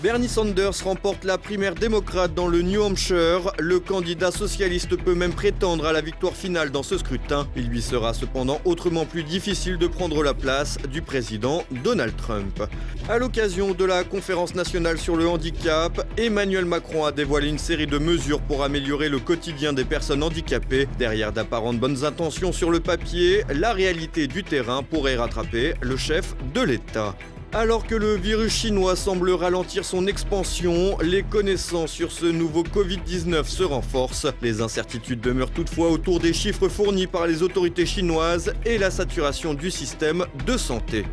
Bernie Sanders remporte la primaire démocrate dans le New Hampshire. Le candidat socialiste peut même prétendre à la victoire finale dans ce scrutin. Il lui sera cependant autrement plus difficile de prendre la place du président Donald Trump. À l'occasion de la conférence nationale sur le handicap, Emmanuel Macron a dévoilé une série de mesures pour améliorer le quotidien des personnes handicapées. Derrière d'apparentes bonnes intentions sur le papier, la réalité du terrain pourrait rattraper le chef de l'État. Alors que le virus chinois semble ralentir son expansion, les connaissances sur ce nouveau Covid-19 se renforcent. Les incertitudes demeurent toutefois autour des chiffres fournis par les autorités chinoises et la saturation du système de santé.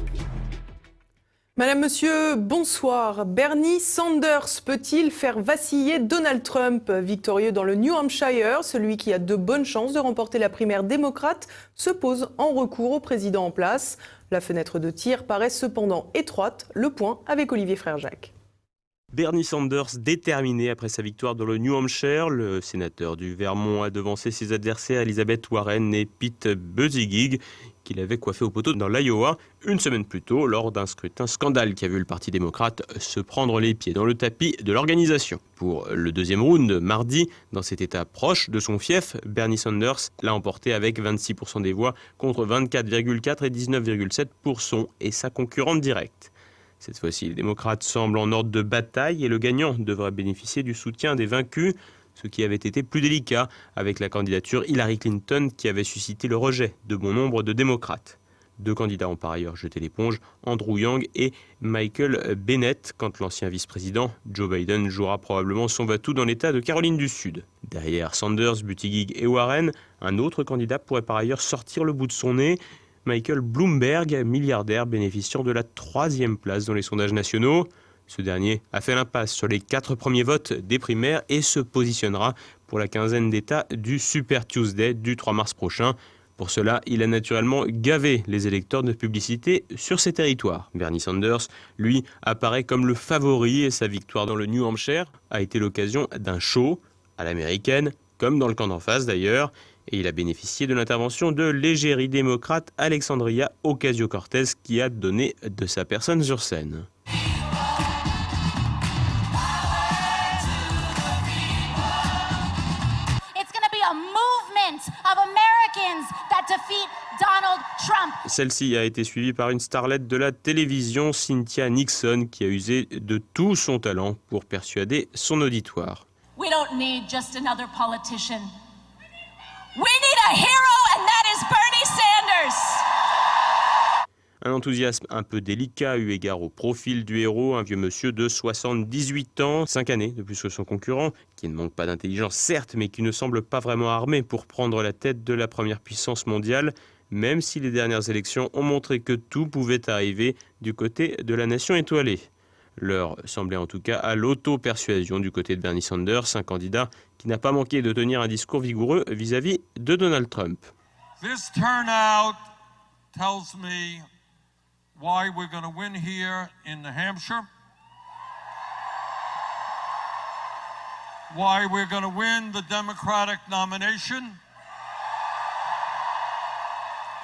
Madame, monsieur, bonsoir. Bernie Sanders peut-il faire vaciller Donald Trump? Victorieux dans le New Hampshire, celui qui a de bonnes chances de remporter la primaire démocrate se pose en recours au président en place. La fenêtre de tir paraît cependant étroite. Le point avec Olivier Frère-Jacques. Bernie Sanders déterminé après sa victoire dans le New Hampshire. Le sénateur du Vermont a devancé ses adversaires Elizabeth Warren et Pete Buttigieg, qu'il avait coiffé au poteau dans l'Iowa une semaine plus tôt lors d'un scrutin scandale qui a vu le Parti démocrate se prendre les pieds dans le tapis de l'organisation. Pour le deuxième round, mardi, dans cet état proche de son fief, Bernie Sanders l'a emporté avec 26% des voix contre 24,4 et 19,7% et sa concurrente directe. Cette fois-ci, les démocrates semblent en ordre de bataille et le gagnant devrait bénéficier du soutien des vaincus, ce qui avait été plus délicat avec la candidature Hillary Clinton qui avait suscité le rejet de bon nombre de démocrates. Deux candidats ont par ailleurs jeté l'éponge, Andrew Yang et Michael Bennet, quand l'ancien vice-président Joe Biden jouera probablement son va-tout dans l'État de Caroline du Sud. Derrière Sanders, Buttigieg et Warren, un autre candidat pourrait par ailleurs sortir le bout de son nez, Michael Bloomberg, milliardaire bénéficiant de la 3e place dans les sondages nationaux. Ce dernier a fait l'impasse sur les 4 premiers votes des primaires et se positionnera pour la quinzaine d'États du Super Tuesday du 3 mars prochain. Pour cela, il a naturellement gavé les électeurs de publicité sur ces territoires. Bernie Sanders, lui, apparaît comme le favori et sa victoire dans le New Hampshire a été l'occasion d'un show à l'américaine, comme dans le camp d'en face d'ailleurs. Et il a bénéficié de l'intervention de l'égérie démocrate Alexandria Ocasio-Cortez qui a donné de sa personne sur scène. Celle-ci a été suivie par une starlette de la télévision, Cynthia Nixon, qui a usé de tout son talent pour persuader son auditoire. We don't need just another politician. We need a hero, and that is Bernie Sanders. Un enthousiasme un peu délicat eu égard au profil du héros, un vieux monsieur de 78 ans, 5 années de plus que son concurrent, qui ne manque pas d'intelligence certes, mais qui ne semble pas vraiment armé pour prendre la tête de la première puissance mondiale, même si les dernières élections ont montré que tout pouvait arriver du côté de la nation étoilée. L'heure semblait en tout cas à l'auto-persuasion du côté de Bernie Sanders, un candidat qui n'a pas manqué de tenir un discours vigoureux vis-à-vis de Donald Trump. This turnout tells me why we're going to win here in New Hampshire, why we're going to win the Democratic nomination,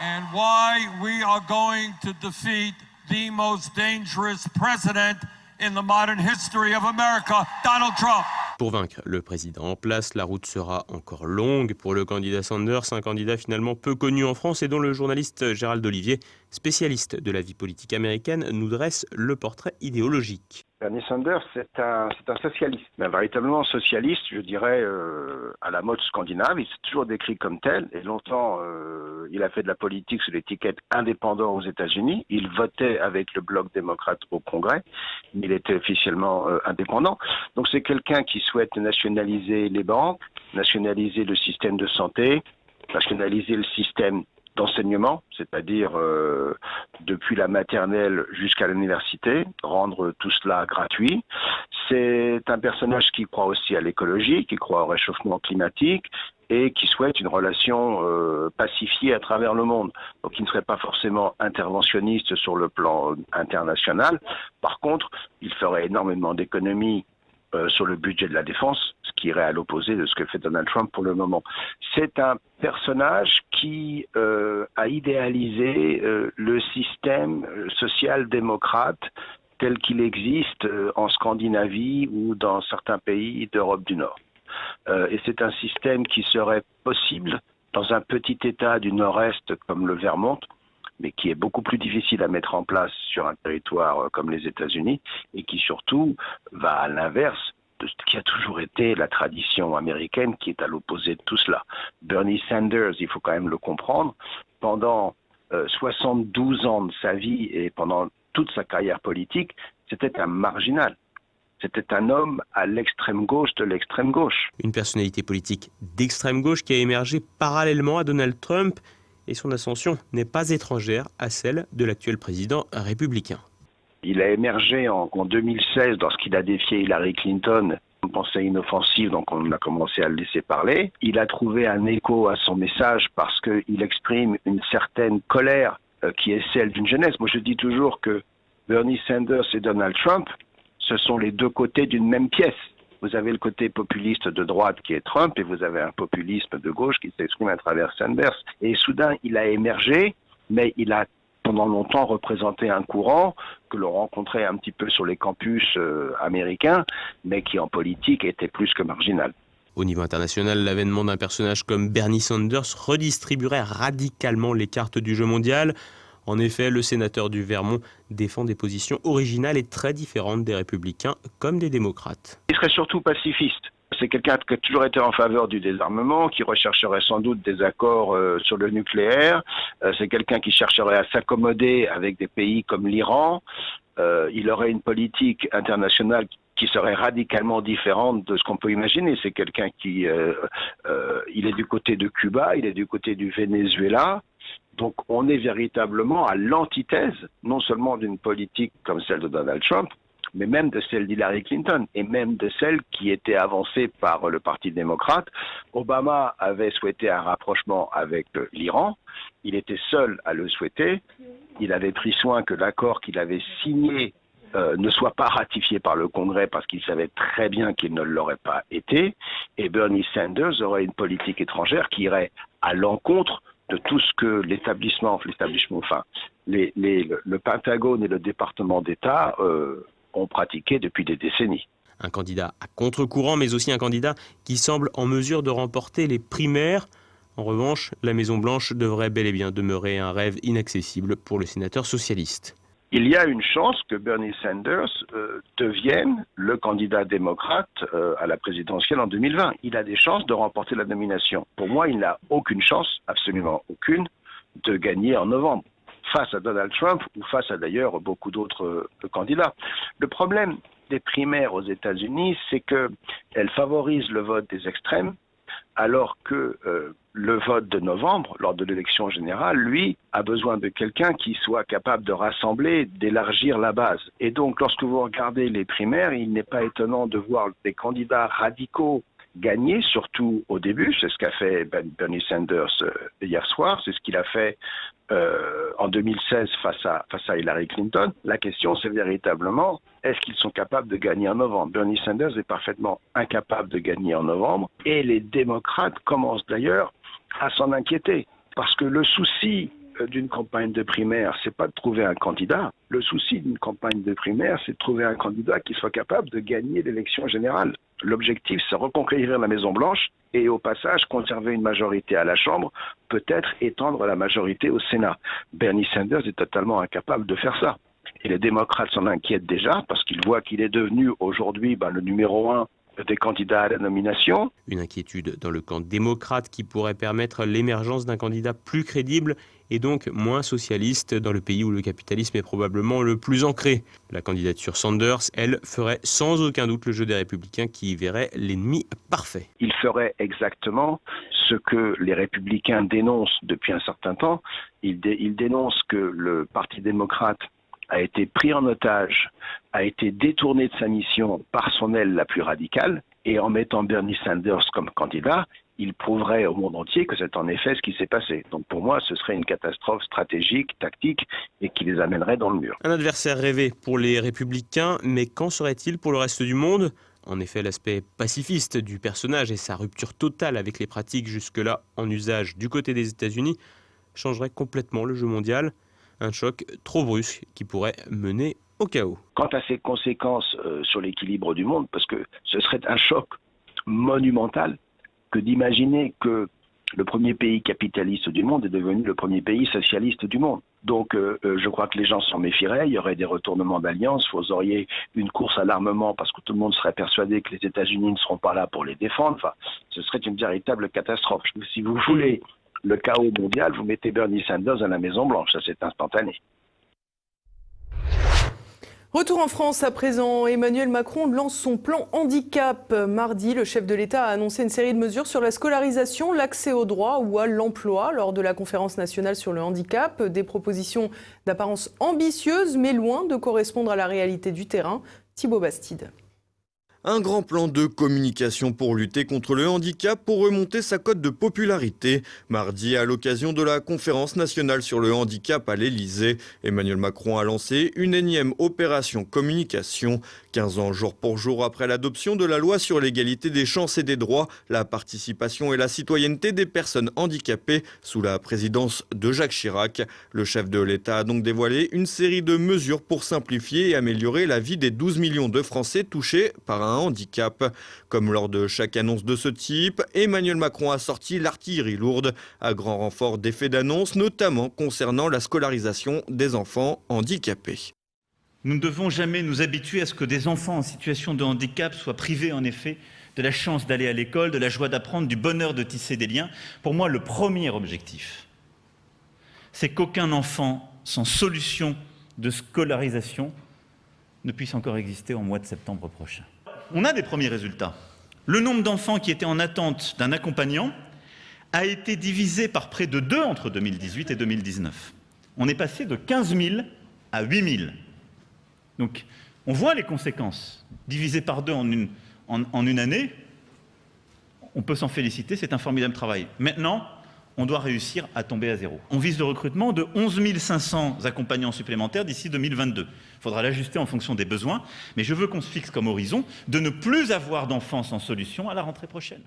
and why we are going to defeat the most dangerous president in the modern history of America, Donald Trump. Pour vaincre le président en place, la route sera encore longue pour le candidat Sanders, un candidat finalement peu connu en France et dont le journaliste Gérald Olivier, spécialiste de la vie politique américaine, nous dresse le portrait idéologique. Bernie Sanders, c'est un socialiste, mais véritablement socialiste, je dirais, à la mode scandinave. Il s'est toujours décrit comme tel, et longtemps, il a fait de la politique sous l'étiquette indépendant aux États-Unis. Il votait avec le bloc démocrate au Congrès, mais il était officiellement indépendant. Donc c'est quelqu'un qui souhaite nationaliser les banques, nationaliser le système de santé, nationaliser le système d'enseignement, c'est-à-dire depuis la maternelle jusqu'à l'université, rendre tout cela gratuit. C'est un personnage qui croit aussi à l'écologie, qui croit au réchauffement climatique et qui souhaite une relation pacifiée à travers le monde. Donc il ne serait pas forcément interventionniste sur le plan international. Par contre, il ferait énormément d'économies sur le budget de la défense, ce qui irait à l'opposé de ce que fait Donald Trump pour le moment. C'est un personnage qui a idéalisé le système social-démocrate tel qu'il existe en Scandinavie ou dans certains pays d'Europe du Nord. Et c'est un système qui serait possible dans un petit État du Nord-Est comme le Vermont, mais qui est beaucoup plus difficile à mettre en place sur un territoire comme les États-Unis, et qui surtout va à l'inverse de ce qui a toujours été la tradition américaine, qui est à l'opposé de tout cela. Bernie Sanders, il faut quand même le comprendre, pendant 72 ans de sa vie et pendant toute sa carrière politique, c'était un marginal. C'était un homme à l'extrême gauche de l'extrême gauche. Une personnalité politique d'extrême gauche qui a émergé parallèlement à Donald Trump, et son ascension n'est pas étrangère à celle de l'actuel président républicain. Il a émergé en 2016 lorsqu'il a défié Hillary Clinton. On pensait inoffensif, donc on a commencé à le laisser parler. Il a trouvé un écho à son message parce qu'il exprime une certaine colère qui est celle d'une jeunesse. Moi, je dis toujours que Bernie Sanders et Donald Trump, ce sont les deux côtés d'une même pièce. Vous avez le côté populiste de droite qui est Trump et vous avez un populisme de gauche qui s'exprime à travers Sanders. Et soudain, il a émergé, mais il a pendant longtemps représenté un courant que l'on rencontrait un petit peu sur les campus américains, mais qui en politique était plus que marginal. Au niveau international, l'avènement d'un personnage comme Bernie Sanders redistribuerait radicalement les cartes du jeu mondial. En effet, le sénateur du Vermont défend des positions originales et très différentes des républicains comme des démocrates. Il serait surtout pacifiste. C'est quelqu'un qui a toujours été en faveur du désarmement, qui rechercherait sans doute des accords sur le nucléaire. C'est quelqu'un qui chercherait à s'accommoder avec des pays comme l'Iran. Il aurait une politique internationale qui serait radicalement différente de ce qu'on peut imaginer. C'est quelqu'un qui il est du côté de Cuba, il est du côté du Venezuela. Donc on est véritablement à l'antithèse, non seulement d'une politique comme celle de Donald Trump, mais même de celle d'Hillary Clinton, et même de celle qui était avancée par le Parti démocrate. Obama avait souhaité un rapprochement avec l'Iran, il était seul à le souhaiter, il avait pris soin que l'accord qu'il avait signé ne soit pas ratifié par le Congrès parce qu'il savait très bien qu'il ne l'aurait pas été, et Bernie Sanders aurait une politique étrangère qui irait à l'encontre de tout ce que le Pentagone et le département d'État ont pratiqué depuis des décennies. Un candidat à contre-courant, mais aussi un candidat qui semble en mesure de remporter les primaires. En revanche, la Maison-Blanche devrait bel et bien demeurer un rêve inaccessible pour le sénateur socialiste. Il y a une chance que Bernie Sanders devienne le candidat démocrate à la présidentielle en 2020. Il a des chances de remporter la nomination. Pour moi, il n'a aucune chance, absolument aucune, de gagner en novembre, face à Donald Trump ou face à d'ailleurs beaucoup d'autres candidats. Le problème des primaires aux États-Unis, c'est qu'elles favorisent le vote des extrêmes, alors que le vote de novembre, lors de l'élection générale, lui, a besoin de quelqu'un qui soit capable de rassembler, d'élargir la base. Et donc, lorsque vous regardez les primaires, il n'est pas étonnant de voir des candidats radicaux gagner, surtout au début. C'est ce qu'a fait Bernie Sanders hier soir, c'est ce qu'il a fait en 2016 face à Hillary Clinton. La question, c'est véritablement, est-ce qu'ils sont capables de gagner en novembre? Bernie Sanders est parfaitement incapable de gagner en novembre, et les démocrates commencent d'ailleurs à s'en inquiéter. Parce que le souci d'une campagne de primaire, c'est pas de trouver un candidat. Le souci d'une campagne de primaire, c'est de trouver un candidat qui soit capable de gagner l'élection générale. L'objectif, c'est reconquérir la Maison-Blanche et au passage conserver une majorité à la Chambre, peut-être étendre la majorité au Sénat. Bernie Sanders est totalement incapable de faire ça. Et les démocrates s'en inquiètent déjà parce qu'ils voient qu'il est devenu aujourd'hui le numéro 1 des candidats à la nomination. Une inquiétude dans le camp démocrate qui pourrait permettre l'émergence d'un candidat plus crédible et donc moins socialiste dans le pays où le capitalisme est probablement le plus ancré. La candidature Sanders, elle, ferait sans aucun doute le jeu des républicains qui y verraient l'ennemi parfait. Il ferait exactement ce que les républicains dénoncent depuis un certain temps. Ils dénoncent que le Parti démocrate a été pris en otage, a été détourné de sa mission par son aile la plus radicale, et en mettant Bernie Sanders comme candidat, il prouverait au monde entier que c'est en effet ce qui s'est passé. Donc pour moi, ce serait une catastrophe stratégique, tactique, et qui les amènerait dans le mur. Un adversaire rêvé pour les républicains, mais qu'en serait-il pour le reste du monde ? En effet, l'aspect pacifiste du personnage et sa rupture totale avec les pratiques jusque-là en usage du côté des États-Unis changerait complètement le jeu mondial. Un choc trop brusque qui pourrait mener au chaos. Quant à ses conséquences sur l'équilibre du monde, parce que ce serait un choc monumental que d'imaginer que le premier pays capitaliste du monde est devenu le premier pays socialiste du monde. Donc je crois que les gens s'en méfieraient, il y aurait des retournements d'alliance, vous auriez une course à l'armement parce que tout le monde serait persuadé que les États-Unis ne seront pas là pour les défendre. Enfin, ce serait une véritable catastrophe. Si vous voulez le chaos mondial, vous mettez Bernie Sanders à la Maison-Blanche, ça c'est instantané. Retour en France à présent, Emmanuel Macron lance son plan handicap. Mardi, le chef de l'État a annoncé une série de mesures sur la scolarisation, l'accès au droit ou à l'emploi lors de la conférence nationale sur le handicap. Des propositions d'apparence ambitieuse mais loin de correspondre à la réalité du terrain. Thibaut Bastide. Un grand plan de communication pour lutter contre le handicap pour remonter sa cote de popularité. Mardi, à l'occasion de la conférence nationale sur le handicap à l'Élysée, Emmanuel Macron a lancé une énième opération communication. 15 ans jour pour jour après l'adoption de la loi sur l'égalité des chances et des droits, la participation et la citoyenneté des personnes handicapées sous la présidence de Jacques Chirac. Le chef de l'État a donc dévoilé une série de mesures pour simplifier et améliorer la vie des 12 millions de Français touchés par un handicap. Comme lors de chaque annonce de ce type, Emmanuel Macron a sorti l'artillerie lourde à grand renfort d'effets d'annonce, notamment concernant la scolarisation des enfants handicapés. Nous ne devons jamais nous habituer à ce que des enfants en situation de handicap soient privés en effet de la chance d'aller à l'école, de la joie d'apprendre, du bonheur de tisser des liens. Pour moi, le premier objectif, c'est qu'aucun enfant sans solution de scolarisation ne puisse encore exister en mois de septembre prochain. On a des premiers résultats. Le nombre d'enfants qui étaient en attente d'un accompagnant a été divisé par près de 2 entre 2018 et 2019. On est passé de 15 000 à 8 000. Donc, on voit les conséquences. Divisé par 2 en une année, on peut s'en féliciter, c'est un formidable travail. Maintenant, on doit réussir à tomber à 0. On vise le recrutement de 11 500 accompagnants supplémentaires d'ici 2022. Il faudra l'ajuster en fonction des besoins, mais je veux qu'on se fixe comme horizon de ne plus avoir d'enfants sans solution à la rentrée prochaine.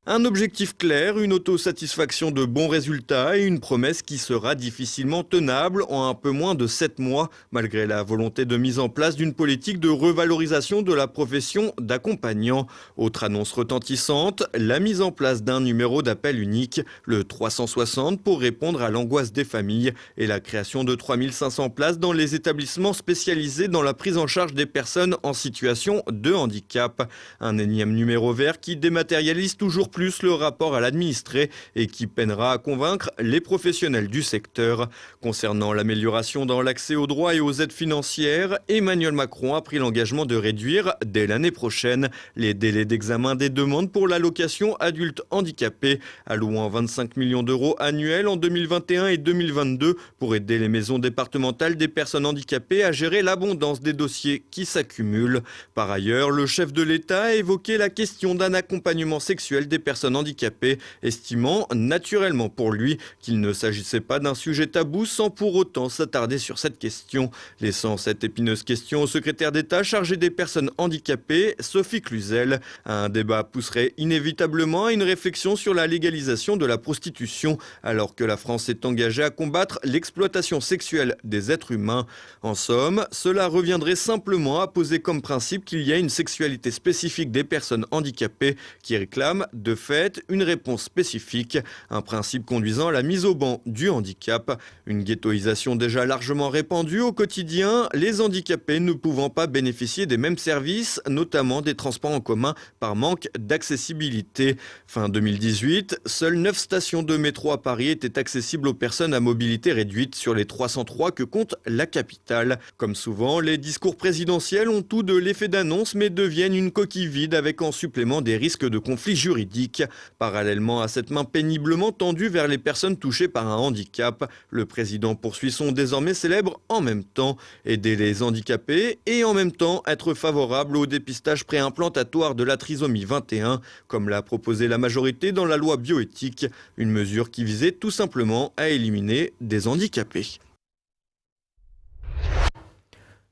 Un objectif clair, une autosatisfaction de bons résultats et une promesse qui sera difficilement tenable en un peu moins de 7 mois, malgré la volonté de mise en place d'une politique de revalorisation de la profession d'accompagnant. Autre annonce retentissante, la mise en place d'un numéro d'appel unique, le 360, pour répondre à l'angoisse des familles et la création de 3500 places dans les établissements spécialisés dans la prise en charge des personnes en situation de handicap. Un énième numéro vert qui dématérialise toujours plus le rapport à l'administré et qui peinera à convaincre les professionnels du secteur. Concernant l'amélioration dans l'accès aux droits et aux aides financières, Emmanuel Macron a pris l'engagement de réduire, dès l'année prochaine, les délais d'examen des demandes pour l'allocation adulte handicapé, allouant 25 millions d'euros annuels en 2021 et 2022 pour aider les maisons départementales des personnes handicapées à gérer l'abondance des dossiers qui s'accumulent. Par ailleurs, le chef de l'État a évoqué la question d'un accompagnement sexuel des personnes handicapées, estimant naturellement pour lui qu'il ne s'agissait pas d'un sujet tabou sans pour autant s'attarder sur cette question. Laissant cette épineuse question au secrétaire d'État chargé des personnes handicapées, Sophie Cluzel. Un débat pousserait inévitablement à une réflexion sur la légalisation de la prostitution, alors que la France est engagée à combattre l'exploitation sexuelle des êtres humains. En somme, cela reviendrait simplement à poser comme principe qu'il y a une sexualité spécifique des personnes handicapées qui réclament de fait une réponse spécifique, un principe conduisant à la mise au ban du handicap. Une ghettoisation déjà largement répandue au quotidien, les handicapés ne pouvant pas bénéficier des mêmes services, notamment des transports en commun par manque d'accessibilité. Fin 2018, seules 9 stations de métro à Paris étaient accessibles aux personnes à mobilité réduite sur les 303 que compte la capitale. Comme souvent, les discours présidentiels ont tout de l'effet d'annonce mais deviennent une coquille vide avec en supplément des risques de conflits juridiques. Parallèlement à cette main péniblement tendue vers les personnes touchées par un handicap, le président poursuit son désormais célèbre « en même temps », aider les handicapés et en même temps être favorable au dépistage préimplantatoire de la trisomie 21, comme l'a proposé la majorité dans la loi bioéthique, une mesure qui visait tout simplement à éliminer des handicapés.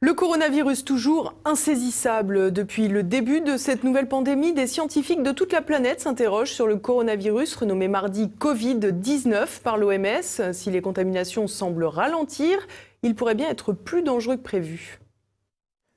Le coronavirus toujours insaisissable. Depuis le début de cette nouvelle pandémie, des scientifiques de toute la planète s'interrogent sur le coronavirus renommé mardi Covid-19 par l'OMS. Si les contaminations semblent ralentir, il pourrait bien être plus dangereux que prévu.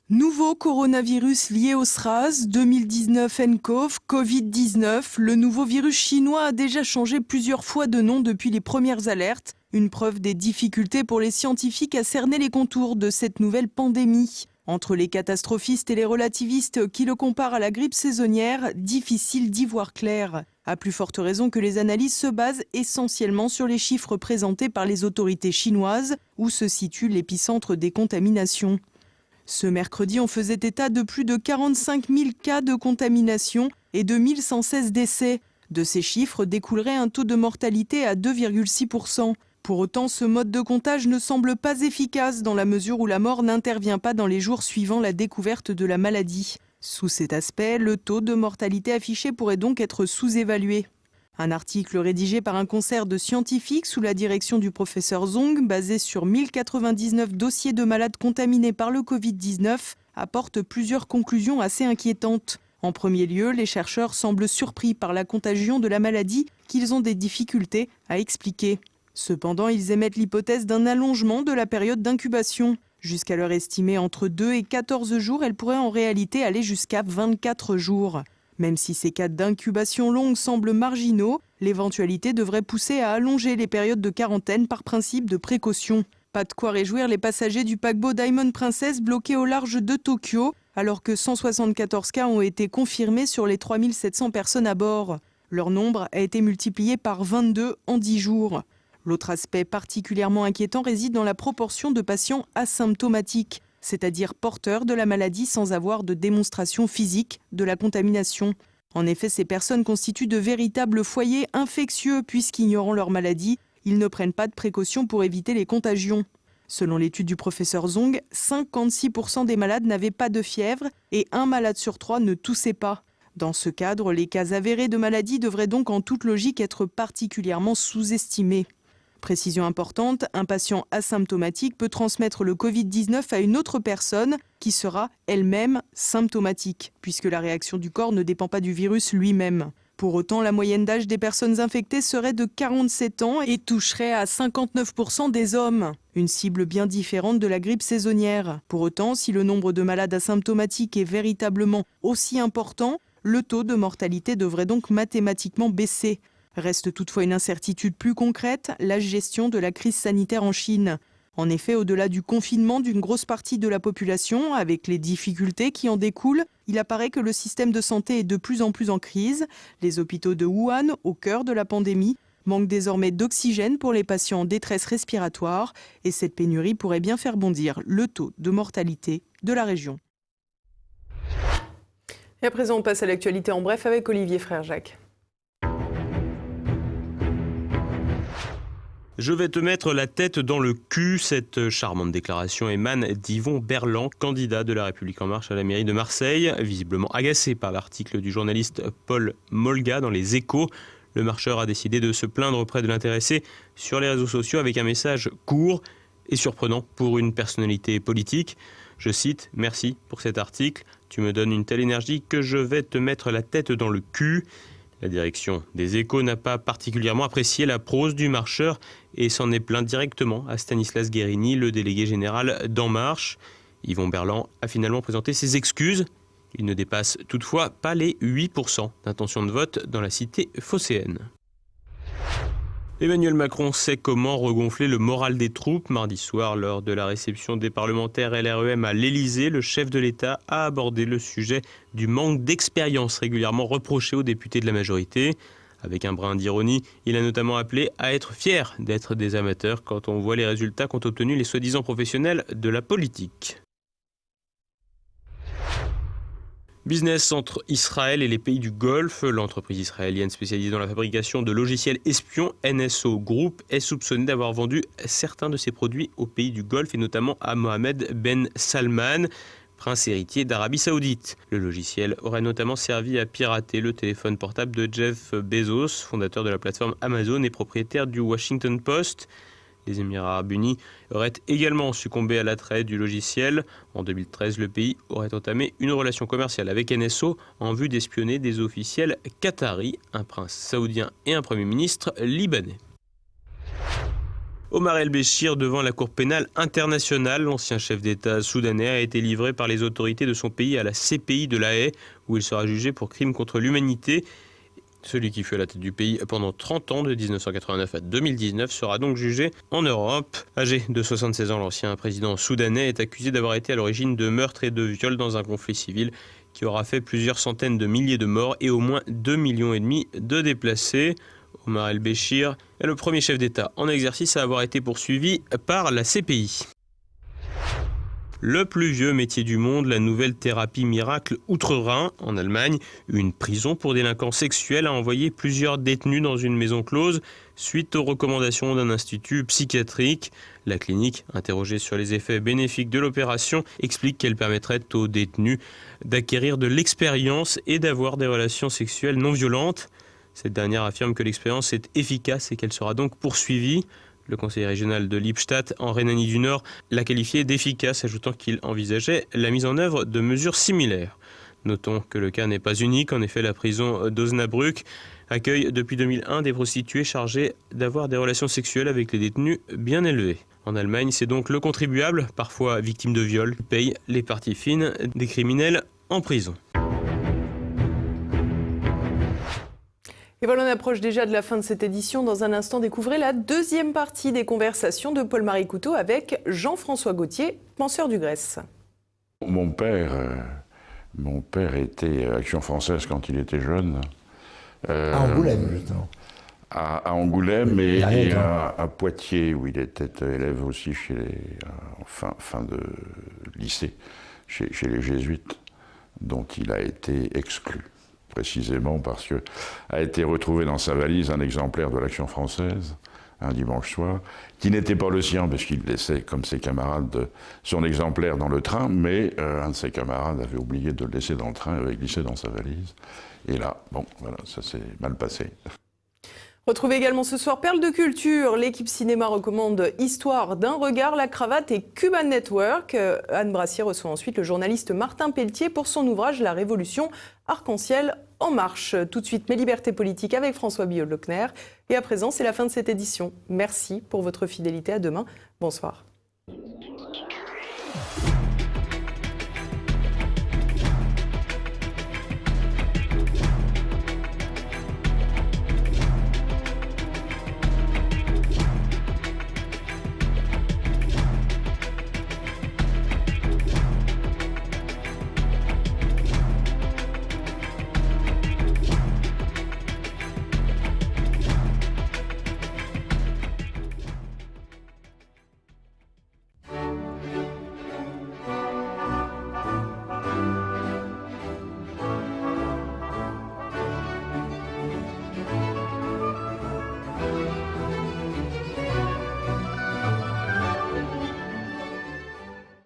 Nouveau coronavirus lié au SRAS, 2019 nCoV, Covid-19. Le nouveau virus chinois a déjà changé plusieurs fois de nom depuis les premières alertes. Une preuve des difficultés pour les scientifiques à cerner les contours de cette nouvelle pandémie. Entre les catastrophistes et les relativistes qui le comparent à la grippe saisonnière, difficile d'y voir clair. À plus forte raison que les analyses se basent essentiellement sur les chiffres présentés par les autorités chinoises, où se situe l'épicentre des contaminations. Ce mercredi, on faisait état de plus de 45 000 cas de contamination et de 1116 décès. De ces chiffres découlerait un taux de mortalité à 2,6%. Pour autant, ce mode de comptage ne semble pas efficace dans la mesure où la mort n'intervient pas dans les jours suivant la découverte de la maladie. Sous cet aspect, le taux de mortalité affiché pourrait donc être sous-évalué. Un article rédigé par un concert de scientifiques sous la direction du professeur Zhong, basé sur 1099 dossiers de malades contaminés par le Covid-19, apporte plusieurs conclusions assez inquiétantes. En premier lieu, les chercheurs semblent surpris par la contagion de la maladie qu'ils ont des difficultés à expliquer. Cependant, ils émettent l'hypothèse d'un allongement de la période d'incubation. Jusqu'à l'heure estimée entre 2 et 14 jours, elle pourrait en réalité aller jusqu'à 24 jours. Même si ces cas d'incubation longue semblent marginaux, l'éventualité devrait pousser à allonger les périodes de quarantaine par principe de précaution. Pas de quoi réjouir les passagers du paquebot Diamond Princess bloqué au large de Tokyo, alors que 174 cas ont été confirmés sur les 3700 personnes à bord. Leur nombre a été multiplié par 22 en 10 jours. L'autre aspect particulièrement inquiétant réside dans la proportion de patients asymptomatiques, c'est-à-dire porteurs de la maladie sans avoir de démonstration physique de la contamination. En effet, ces personnes constituent de véritables foyers infectieux puisqu'ignorant leur maladie, ils ne prennent pas de précautions pour éviter les contagions. Selon l'étude du professeur Zhong, 56% des malades n'avaient pas de fièvre et 1 malade sur 3 ne toussait pas. Dans ce cadre, les cas avérés de maladie devraient donc en toute logique être particulièrement sous-estimés. Précision importante, un patient asymptomatique peut transmettre le Covid-19 à une autre personne qui sera elle-même symptomatique, puisque la réaction du corps ne dépend pas du virus lui-même. Pour autant, la moyenne d'âge des personnes infectées serait de 47 ans et toucherait à 59% des hommes. Une cible bien différente de la grippe saisonnière. Pour autant, si le nombre de malades asymptomatiques est véritablement aussi important, le taux de mortalité devrait donc mathématiquement baisser. Reste toutefois une incertitude plus concrète, la gestion de la crise sanitaire en Chine. En effet, au-delà du confinement d'une grosse partie de la population, avec les difficultés qui en découlent, il apparaît que le système de santé est de plus en plus en crise. Les hôpitaux de Wuhan, au cœur de la pandémie, manquent désormais d'oxygène pour les patients en détresse respiratoire et cette pénurie pourrait bien faire bondir le taux de mortalité de la région. Et à présent, on passe à l'actualité en bref avec Olivier Frère-Jacques. Je vais te mettre la tête dans le cul. Cette charmante déclaration émane d'Yvon Berland, candidat de La République En Marche à la mairie de Marseille. Visiblement agacé par l'article du journaliste Paul Molga dans Les Échos, le marcheur a décidé de se plaindre auprès de l'intéressé sur les réseaux sociaux avec un message court et surprenant pour une personnalité politique. Je cite « Merci pour cet article. Tu me donnes une telle énergie que je vais te mettre la tête dans le cul ». La direction des Échos n'a pas particulièrement apprécié la prose du marcheur et s'en est plaint directement à Stanislas Guérini, le délégué général d'En Marche. Yvon Berland a finalement présenté ses excuses. Il ne dépasse toutefois pas les 8% d'intention de vote dans la cité phocéenne. Emmanuel Macron sait comment regonfler le moral des troupes. Mardi soir, lors de la réception des parlementaires LREM à l'Élysée, le chef de l'État a abordé le sujet du manque d'expérience régulièrement reproché aux députés de la majorité. Avec un brin d'ironie, il a notamment appelé à être fier d'être des amateurs quand on voit les résultats qu'ont obtenus les soi-disant professionnels de la politique. Business entre Israël et les pays du Golfe. L'entreprise israélienne spécialisée dans la fabrication de logiciels espions NSO Group est soupçonnée d'avoir vendu certains de ses produits aux pays du Golfe et notamment à Mohammed Ben Salman, prince héritier d'Arabie Saoudite. Le logiciel aurait notamment servi à pirater le téléphone portable de Jeff Bezos, fondateur de la plateforme Amazon et propriétaire du Washington Post. Les Émirats arabes unis auraient également succombé à l'attrait du logiciel. En 2013, le pays aurait entamé une relation commerciale avec NSO en vue d'espionner des officiels qataris, un prince saoudien et un premier ministre libanais. Omar el-Béchir devant la Cour pénale internationale. L'ancien chef d'État soudanais a été livré par les autorités de son pays à la CPI de La Haye, où il sera jugé pour crimes contre l'humanité. Celui qui fut à la tête du pays pendant 30 ans, de 1989 à 2019, sera donc jugé en Europe. Âgé de 76 ans, l'ancien président soudanais est accusé d'avoir été à l'origine de meurtres et de viols dans un conflit civil qui aura fait plusieurs centaines de milliers de morts et au moins 2,5 millions de déplacés. Omar el-Béchir est le premier chef d'État en exercice à avoir été poursuivi par la CPI. Le plus vieux métier du monde, la nouvelle thérapie miracle Outre-Rhin, en Allemagne. Une prison pour délinquants sexuels a envoyé plusieurs détenus dans une maison close suite aux recommandations d'un institut psychiatrique. La clinique, interrogée sur les effets bénéfiques de l'opération, explique qu'elle permettrait aux détenus d'acquérir de l'expérience et d'avoir des relations sexuelles non violentes. Cette dernière affirme que l'expérience est efficace et qu'elle sera donc poursuivie. Le conseiller régional de Lippstadt, en Rhénanie du Nord, l'a qualifié d'efficace, ajoutant qu'il envisageait la mise en œuvre de mesures similaires. Notons que le cas n'est pas unique. En effet, la prison d'Osnabrück accueille depuis 2001 des prostituées chargées d'avoir des relations sexuelles avec les détenus bien élevés. En Allemagne, c'est donc le contribuable, parfois victime de viol, qui paye les parties fines des criminels en prison. Et voilà, on approche déjà de la fin de cette édition. Dans un instant, découvrez la deuxième partie des conversations de Paul-Marie Couteau avec Jean-François Gauthier, penseur du Grèce. Mon père était Action française quand il était jeune. À Angoulême, justement. À Angoulême et à Poitiers, où il était élève aussi fin de lycée, chez les Jésuites, dont il a été exclu. Précisément parce que a été retrouvé dans sa valise un exemplaire de l'Action française, un dimanche soir, qui n'était pas le sien, parce qu'il laissait, comme ses camarades, son exemplaire dans le train, mais un de ses camarades avait oublié de le laisser dans le train, avait glissé dans sa valise. Et là, bon, voilà, ça s'est mal passé. Retrouvez également ce soir Perles de culture. L'équipe cinéma recommande Histoire d'un regard, La cravate et Cuban Network. Anne Brassier reçoit ensuite le journaliste Martin Pelletier pour son ouvrage La Révolution arc-en-ciel en marche. Tout de suite, Mes libertés politiques avec François Billot-Lochner. Et à présent, c'est la fin de cette édition. Merci pour votre fidélité. À demain. Bonsoir.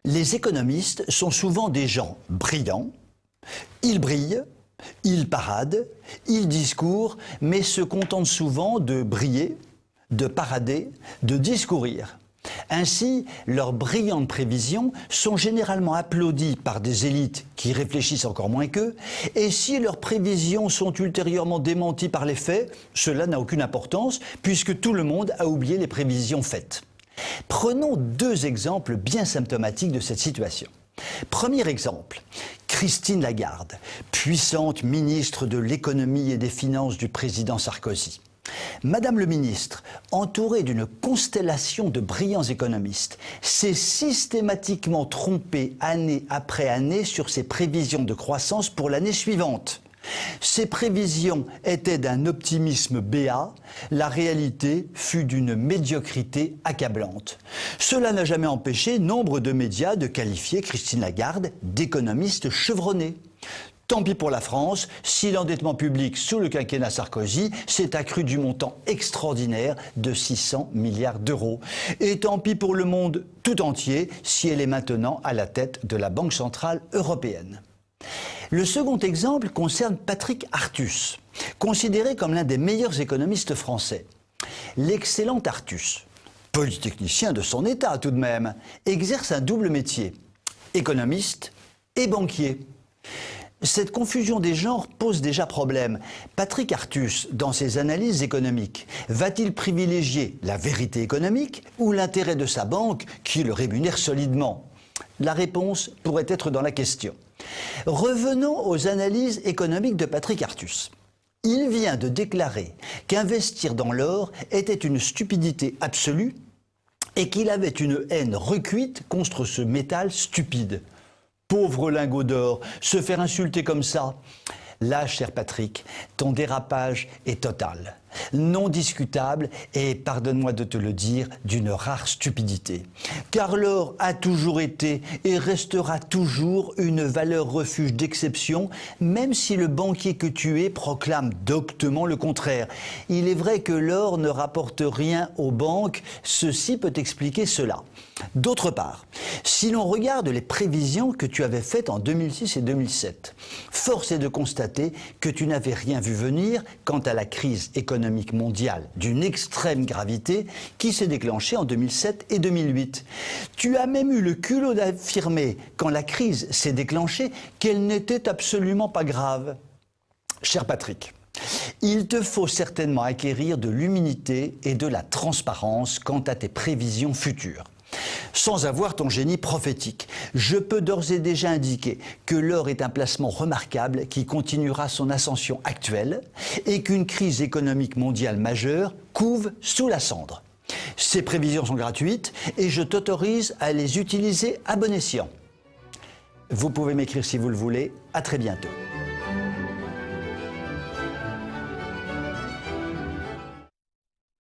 Les économistes sont souvent des gens brillants. Ils brillent, ils paradent, ils discourent, mais se contentent souvent de briller, de parader, de discourir. Ainsi, leurs brillantes prévisions sont généralement applaudies par des élites qui réfléchissent encore moins qu'eux, et si leurs prévisions sont ultérieurement démenties par les faits, cela n'a aucune importance puisque tout le monde a oublié les prévisions faites. Prenons deux exemples bien symptomatiques de cette situation. Premier exemple, Christine Lagarde, puissante ministre de l'économie et des finances du président Sarkozy. Madame le ministre, entourée d'une constellation de brillants économistes, s'est systématiquement trompée année après année sur ses prévisions de croissance pour l'année suivante. Ces prévisions étaient d'un optimisme béat, la réalité fut d'une médiocrité accablante. Cela n'a jamais empêché nombre de médias de qualifier Christine Lagarde d'économiste chevronnée. Tant pis pour la France, si l'endettement public sous le quinquennat Sarkozy s'est accru du montant extraordinaire de 600 milliards d'euros. Et tant pis pour le monde tout entier si elle est maintenant à la tête de la Banque centrale européenne. Le second exemple concerne Patrick Artus, considéré comme l'un des meilleurs économistes français. L'excellent Artus, polytechnicien de son état tout de même, exerce un double métier, économiste et banquier. Cette confusion des genres pose déjà problème. Patrick Artus, dans ses analyses économiques, va-t-il privilégier la vérité économique ou l'intérêt de sa banque qui le rémunère solidement? La réponse pourrait être dans la question. Revenons aux analyses économiques de Patrick Artus. Il vient de déclarer qu'investir dans l'or était une stupidité absolue et qu'il avait une haine recuite contre ce métal stupide. Pauvre lingot d'or, se faire insulter comme ça. Là, cher Patrick, ton dérapage est total, non discutable et, pardonne-moi de te le dire, d'une rare stupidité. Car l'or a toujours été et restera toujours une valeur refuge d'exception, même si le banquier que tu es proclame doctement le contraire. Il est vrai que l'or ne rapporte rien aux banques, ceci peut expliquer cela. D'autre part, si l'on regarde les prévisions que tu avais faites en 2006 et 2007, force est de constater que tu n'avais rien vu venir quant à la crise économique mondiale d'une extrême gravité qui s'est déclenchée en 2007 et 2008. Tu as même eu le culot d'affirmer, quand la crise s'est déclenchée, qu'elle n'était absolument pas grave. Cher Patrick, il te faut certainement acquérir de l'humilité et de la transparence quant à tes prévisions futures. Sans avoir ton génie prophétique, je peux d'ores et déjà indiquer que l'or est un placement remarquable qui continuera son ascension actuelle et qu'une crise économique mondiale majeure couve sous la cendre. Ces prévisions sont gratuites et je t'autorise à les utiliser à bon escient. Vous pouvez m'écrire si vous le voulez. À très bientôt.